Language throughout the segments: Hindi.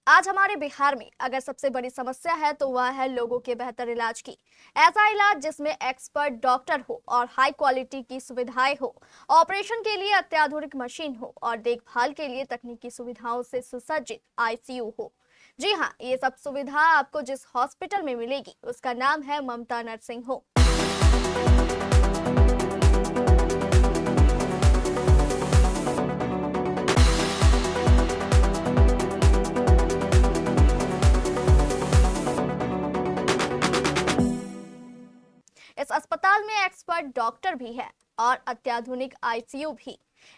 आज हमारे बिहार में अगर सबसे बड़ी समस्या है तो वह है लोगों के बेहतर इलाज की। ऐसा इलाज जिसमें एक्सपर्ट डॉक्टर हो और हाई क्वालिटी की सुविधाएं हो, ऑपरेशन के लिए अत्याधुनिक मशीन हो और देखभाल के लिए तकनीकी सुविधाओं से सुसज्जित आईसीयू हो। जी हाँ, ये सब सुविधा आपको जिस हॉस्पिटल में मिलेगी उसका नाम है ममता नर्सिंग होम। इस अस्पताल में एक्सपर्ट डॉक्टर भी है और अत्याधुनिक आईसीयू भी।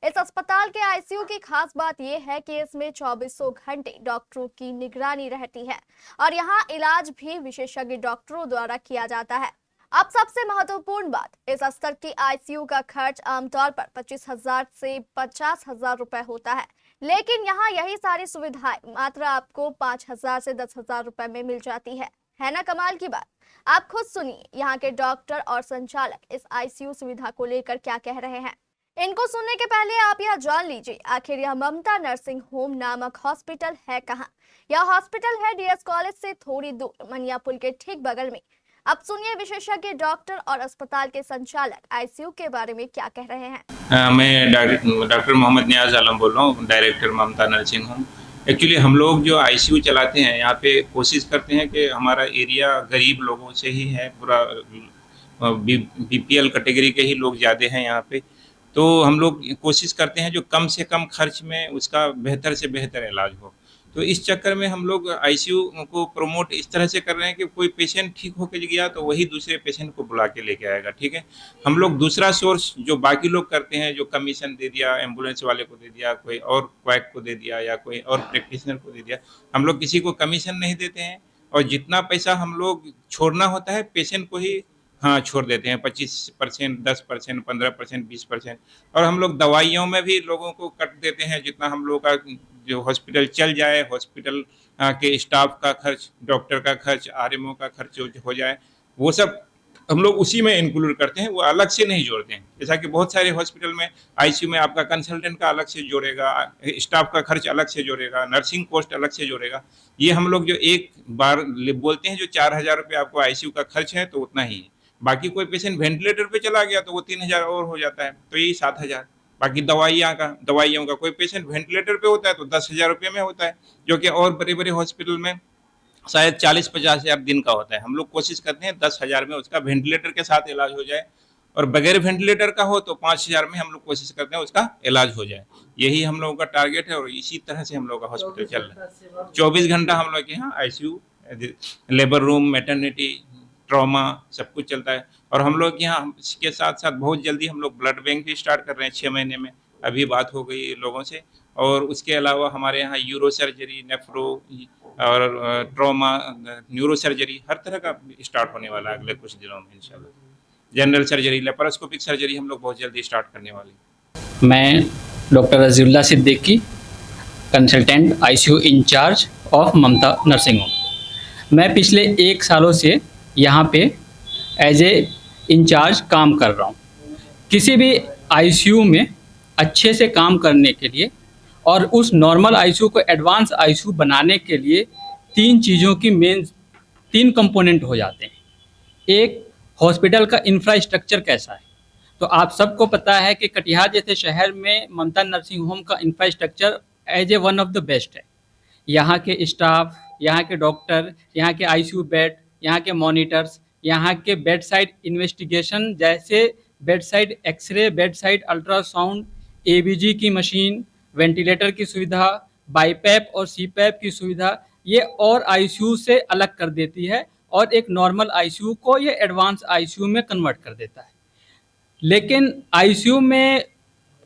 इस अस्पताल के आईसीयू की खास बात यह है कि इसमें 2400 घंटे डॉक्टरों की निगरानी रहती है और यहाँ इलाज भी विशेषज्ञ डॉक्टरों द्वारा किया जाता है। अब सबसे महत्वपूर्ण बात, इस स्तर की आईसीयू का खर्च आमतौर पर 25,000 से 50,000 रुपए होता है, लेकिन यहाँ यही सारी सुविधाएं मात्र आपको 5,000 से 10,000 रुपए में मिल जाती है ना कमाल की बात। आप खुद सुनिए यहाँ के डॉक्टर और संचालक इस आईसीयू सुविधा को लेकर क्या कह रहे हैं। इनको सुनने के पहले आप यह जान लीजिए आखिर यह ममता नर्सिंग होम नामक हॉस्पिटल है कहाँ। यह हॉस्पिटल है डीएस कॉलेज से थोड़ी दूर मनिया पुल के ठीक बगल में। अब सुनिए विशेषज्ञ डॉक्टर और अस्पताल के संचालक आईसीयू के बारे में क्या कह रहे हैं। मैं डॉक्टर मोहम्मद नियाज आलम बोल रहा हूँ, डायरेक्टर ममता नर्सिंग होम। एक्चुअली हम लोग जो आईसीयू चलाते हैं यहाँ पे कोशिश करते हैं कि हमारा एरिया गरीब लोगों से ही है, पूरा बीपीएल कैटेगरी के ही लोग ज़्यादा हैं यहाँ पे। तो हम लोग कोशिश करते हैं जो कम से कम खर्च में उसका बेहतर से बेहतर इलाज हो। तो इस चक्कर में हम लोग आईसीयू को प्रमोट इस तरह से कर रहे हैं कि कोई पेशेंट ठीक होकर गया तो वही दूसरे पेशेंट को बुला के लेके आएगा, ठीक है। हम लोग दूसरा सोर्स जो बाकी लोग करते हैं, जो कमीशन दे दिया एम्बुलेंस वाले को दे दिया, कोई और क्वैक को दे दिया या कोई और प्रैक्टिशनर को दे दिया, हम लोग किसी को कमीशन नहीं देते हैं। और जितना पैसा हम लोग छोड़ना होता है पेशेंट को ही हाँ छोड़ देते हैं, 25%, 10%, 15%, 20%। और हम लोग दवाइयों में भी लोगों को कट देते हैं, जितना हम लोग का जो हॉस्पिटल चल जाए, हॉस्पिटल के स्टाफ का खर्च, डॉक्टर का खर्च, आरएमओ का खर्च हो जाए, वो सब हम लोग उसी में इंक्लूड करते हैं, वो अलग से नहीं जोड़ते हैं। जैसा कि बहुत सारे हॉस्पिटल में आईसीयू में आपका कंसल्टेंट का अलग से जोड़ेगा, स्टाफ का खर्च अलग से जोड़ेगा, नर्सिंग कॉस्ट अलग से जोड़ेगा। ये हम लोग जो एक बार बोलते हैं जो 4,000 रुपये आपको आईसीयू का खर्च है तो उतना ही है। बाकी कोई पेशेंट वेंटिलेटर पे चला गया तो वो 3,000 और हो जाता है, तो यही 7,000। बाकी दवाइयों का कोई पेशेंट वेंटिलेटर पे होता है तो 10,000 रुपये में होता है, जो कि और बड़े बड़े हॉस्पिटल में शायद 40-50 हज़ार दिन का होता है। हम लोग कोशिश करते हैं 10,000 में उसका वेंटिलेटर के साथ इलाज हो जाए, और बगैर वेंटिलेटर का हो तो 5,000 में हम लोग कोशिश करते हैं उसका इलाज हो जाए। यही हम लोगों का टारगेट है और इसी तरह से हम लोग का हॉस्पिटल चल रहा है। 24 घंटा हम लोग के यहाँ ICU, labour room, maternity, trauma सब कुछ चलता है। और हम लोग यहाँ इसके साथ साथ बहुत जल्दी हम लोग ब्लड बैंक भी स्टार्ट कर रहे हैं, 6 महीने में। अभी बात हो गई लोगों से। और उसके अलावा हमारे यहाँ यूरो सर्जरी, नेफ्रो और ट्रॉमा, न्यूरो सर्जरी हर तरह का स्टार्ट होने वाला है अगले कुछ दिनों में इंशाल्लाह। जनरल सर्जरी, लेपारोस्कोपिक सर्जरी हम लोग बहुत जल्दी स्टार्ट करने वाले हैं। मैं doctor Raziullah Siddiqui, consultant ICU incharge of Mamta nursing home. मैं पिछले 1 सालों से यहाँ पे एज ए इंचार्ज काम कर रहा हूँ। किसी भी आईसीयू में अच्छे से काम करने के लिए और उस नॉर्मल आईसीयू को एडवांस आईसीयू बनाने के लिए 3 चीज़ों की मेन 3 कंपोनेंट हो जाते हैं। एक, हॉस्पिटल का इंफ्रास्ट्रक्चर कैसा है। तो आप सबको पता है कि कटिहार जैसे शहर में ममता नर्सिंग होम का infrastructure as a one of the best है। यहाँ के स्टाफ, यहाँ के डॉक्टर, यहाँ के आईसीयू बेड, यहाँ के मॉनिटर्स, यहाँ के बेड साइड इन्वेस्टिगेशन जैसे bed side x ray, bed side ultrasound, ABG की मशीन, वेंटिलेटर की सुविधा, बाईपैप और सीपैप की सुविधा, ये और आईसीयू से अलग कर देती है और एक नॉर्मल आईसीयू को ये एडवांस आईसीयू में कन्वर्ट कर देता है। लेकिन आईसीयू में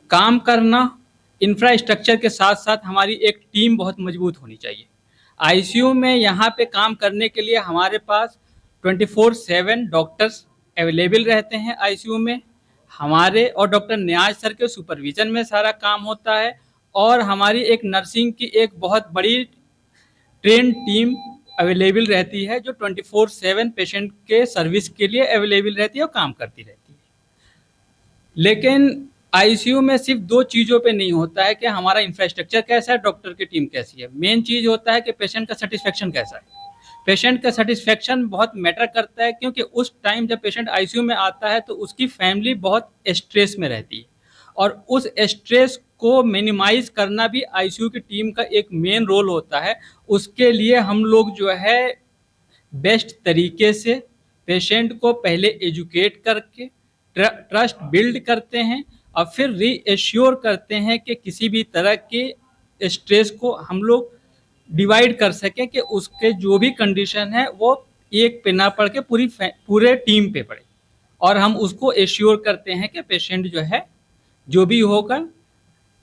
काम करना, इंफ्रास्ट्रक्चर के साथ साथ हमारी एक टीम बहुत मजबूत होनी चाहिए। आईसीयू में यहाँ पे काम करने के लिए हमारे पास 24/7 डॉक्टर्स अवेलेबल रहते हैं आईसीयू में। हमारे और डॉक्टर नियाज सर के सुपरविज़न में सारा काम होता है और हमारी एक नर्सिंग की एक बहुत बड़ी ट्रेन टीम अवेलेबल रहती है जो 24/7 पेशेंट के सर्विस के लिए अवेलेबल रहती है और काम करती रहती है। लेकिन आईसीयू में सिर्फ दो चीज़ों पे नहीं होता है कि हमारा इंफ्रास्ट्रक्चर कैसा है, डॉक्टर की टीम कैसी है। मेन चीज़ होता है कि पेशेंट का सेटिस्फेक्शन कैसा है। पेशेंट का सेटिस्फेक्शन बहुत मैटर करता है, क्योंकि उस टाइम जब पेशेंट आईसीयू में आता है तो उसकी फैमिली बहुत स्ट्रेस में रहती है, और उस स्ट्रेस को मिनिमाइज करना भी आईसीयू की टीम का एक मेन रोल होता है। उसके लिए हम लोग जो है बेस्ट तरीके से पेशेंट को पहले एजुकेट करके ट्रस्ट बिल्ड करते हैं, और फिर रीएश्योर करते हैं कि किसी भी तरह के स्ट्रेस को हम लोग डिवाइड कर सकें, कि उसके जो भी कंडीशन है वो एक पे ना पड़ के पूरे टीम पे पड़े, और हम उसको एश्योर करते हैं कि पेशेंट जो है जो भी होकर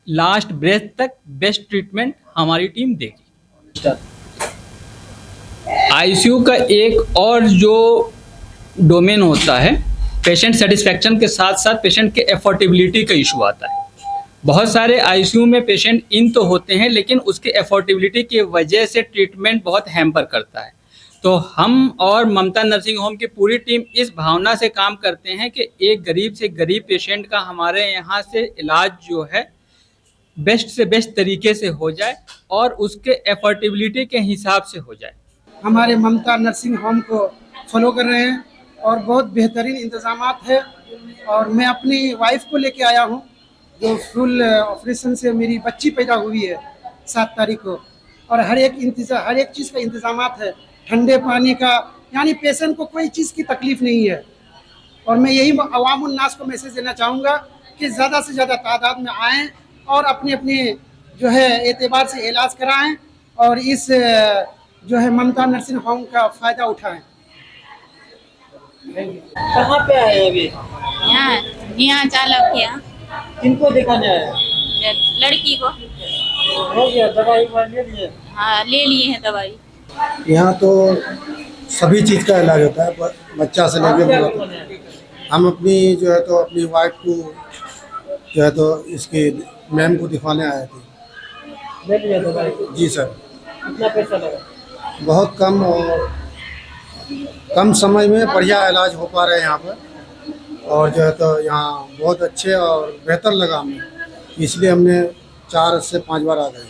लास्ट ब्रेथ तक बेस्ट ट्रीटमेंट हमारी टीम देगी। आईसीयू का एक और जो डोमेन होता है, पेशेंट सेटिस्फेक्शन के साथ साथ पेशेंट के एफोर्डेबिलिटी का इशू आता है। बहुत सारे आईसीयू में पेशेंट इन तो होते हैं, लेकिन उसके एफोर्डेबिलिटी की वजह से ट्रीटमेंट बहुत हैम्पर करता है। तो हम और ममता नर्सिंग होम की पूरी टीम इस भावना से काम करते हैं कि एक गरीब से गरीब पेशेंट का हमारे यहाँ से इलाज जो है बेस्ट से बेस्ट तरीके से हो जाए, और उसके एफोर्डेबिलिटी के हिसाब से हो जाए। हमारे ममता नर्सिंग होम को फॉलो कर रहे हैं और बहुत बेहतरीन इंतज़ामात है। और मैं अपनी वाइफ को लेके आया हूँ, जो फुल ऑपरेशन से मेरी बच्ची पैदा हुई है 7 तारीख को, और हर एक चीज़ का इंतज़ामात है, ठंडे पानी का, यानी पेशेंट को कोई चीज़ की तकलीफ़ नहीं है। और मैं यही अवामुन नास को मैसेज देना चाहूँगा कि ज़्यादा से ज़्यादा तादाद में आएँ और अपने जो है एतबार से इलाज कराएं, और इस जो है ममता नर्सिंग होम का फ़ायदा उठाएं। कहाँ पे आए अभी? यहाँ चालक किया किनको दिखाने आए? लड़की को। हो गया, दवाई ले लिए? हाँ, ले लिए हैं दवाई। यहाँ तो सभी चीज़ का इलाज होता है, बच्चा से लेकर बड़ा तक। हम अपनी जो है तो अपनी वाइफ को जो है तो इसके मैम को दिखाने आए थे। ले लिया दवाई? जी सर। कितना पैसा लगा? बहुत कम, और कम समय में बढ़िया इलाज हो पा रहे हैं यहाँ पर, और जो है तो यहाँ बहुत अच्छे और बेहतर लगा हमें, इसलिए हमने 4 से 5 बार आ गए।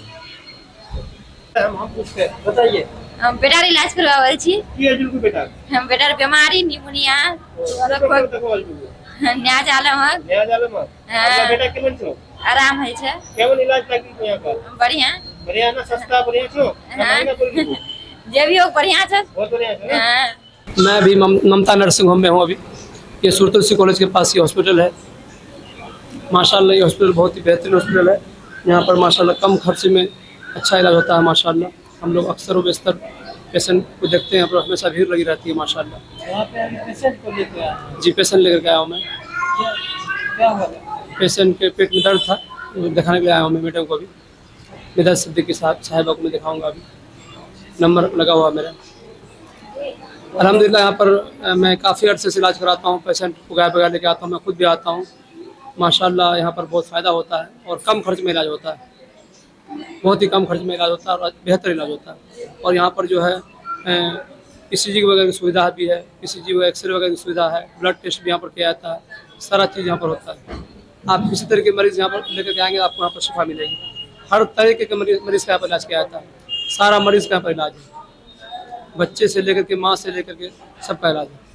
हम पूछते हैं, बताइए। बेटार इलाज करवावल छी। की है जुल्कू बेटा? हम बेटार बीमारी निमोनिया न्या जालम नया जालम। आपका बेटा केमन छो? आराम है छे। केमन इलाज लागी यहाँ का? बढ़िया बढ़िया ना? सस्ता बढ़िया छो? महंगा पड़ी? जे भी हो बढ़िया छे। बहुत बढ़िया छो। हां, मैं अभी ममता नर्सिंग होम में हूँ। अभी ये सुरतुलसी कॉलेज के पास ये हॉस्पिटल है। माशाल्लाह ये हॉस्पिटल बहुत ही बेहतरीन हॉस्पिटल है। यहाँ पर माशाल्लाह कम खर्च में अच्छा इलाज होता है। माशाल्लाह हम लोग अक्सर व बेशतर पेशेंट को देखते हैं, यहाँ पर हमेशा भीड़ लगी रहती है। माशाल्लाह यहाँ पे अभी पेशेंट को लेके आए? जी, पेशेंट लेकर के आया हूँ मैं। क्या हुआ? पेशेंट के पेट में दर्द था, दिखाने के लिए आया हूँ मैं मैडम को। अभी मेरा सिद्दीकी साहिबा को मैं दिखाऊँगा। अभी नंबर लगा हुआ मेरा। अल्हम्दुलिल्लाह यहाँ पर मैं काफ़ी अर्से से इलाज कराता हूँ, पेशेंट को बगैर लेके आता हूँ, मैं खुद भी आता हूँ। माशाल्लाह यहाँ पर बहुत फ़ायदा होता है और कम खर्च में इलाज होता है। बहुत ही कम खर्च में इलाज होता है और बेहतर इलाज होता है। और यहाँ पर जो है ECG वगैरह की सुविधा भी है, ECG वगैरह एक्सरे वगैरह की सुविधा है, ब्लड टेस्ट भी यहाँ पर किया जाता है, सारा चीज़ यहाँ पर होता है। आप किसी तरह के मरीज़ यहाँ पर लेकर के आएंगे, आपको यहाँ पर शिफा मिलेगी। हर तरीके के मरीज़ का यहाँ पर इलाज किया जाता है, सारा मरीज़ का यहाँ पर इलाज है, बच्चे से लेकर के माँ से लेकर के सबका इलाज है।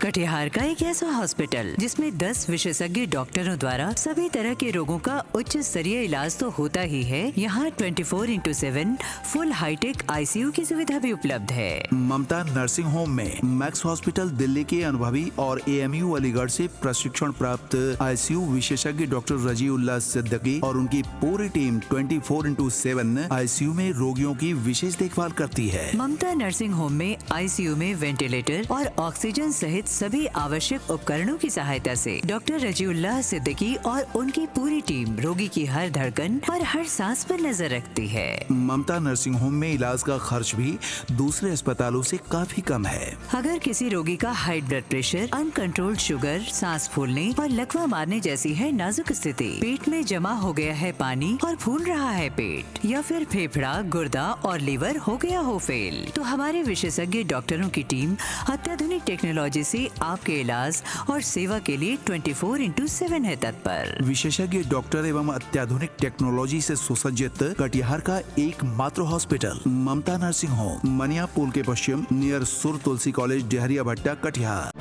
कटिहार का एक ऐसा हॉस्पिटल जिसमें 10 विशेषज्ञ डॉक्टरों द्वारा सभी तरह के रोगों का उच्च स्तरीय इलाज तो होता ही है, यहाँ 24/7 फुल हाईटेक ICU की सुविधा भी उपलब्ध है। ममता नर्सिंग होम में मैक्स हॉस्पिटल दिल्ली के अनुभवी और AMU अलीगढ़ से प्रशिक्षण प्राप्त ICU विशेषज्ञ डॉक्टर रजीउल्लाह सिद्दीकी और उनकी पूरी टीम 24/7 ICU में रोगियों की विशेष देखभाल करती है। ममता नर्सिंग होम में ICU में वेंटिलेटर और ऑक्सीजन सहित सभी आवश्यक उपकरणों की सहायता से डॉक्टर रजीउल्लाह सिद्दीकी और उनकी पूरी टीम रोगी की हर धड़कन और हर सांस पर नजर रखती है। ममता नर्सिंग होम में इलाज का खर्च भी दूसरे अस्पतालों से काफी कम है। अगर किसी रोगी का high blood pressure, uncontrolled sugar, सांस फूलने और लकवा मारने जैसी है नाजुक स्थिति, पेट में जमा हो गया है पानी और फूल रहा है पेट, या फिर फेफड़ा, गुर्दा और लीवर हो गया हो फेल, तो हमारे विशेषज्ञ डॉक्टरों की टीम अत्याधुनिक टेक्नोलॉजी से आपके इलाज और सेवा के लिए 24/7 है तत्पर। विशेषज्ञ डॉक्टर एवं अत्याधुनिक टेक्नोलॉजी से सुसज्जित कटिहार का एकमात्र हॉस्पिटल ममता नर्सिंग होम, मनिया पुल के पश्चिम नियर सुर तुलसी कॉलेज, डेहरिया भट्टा, कटिहार।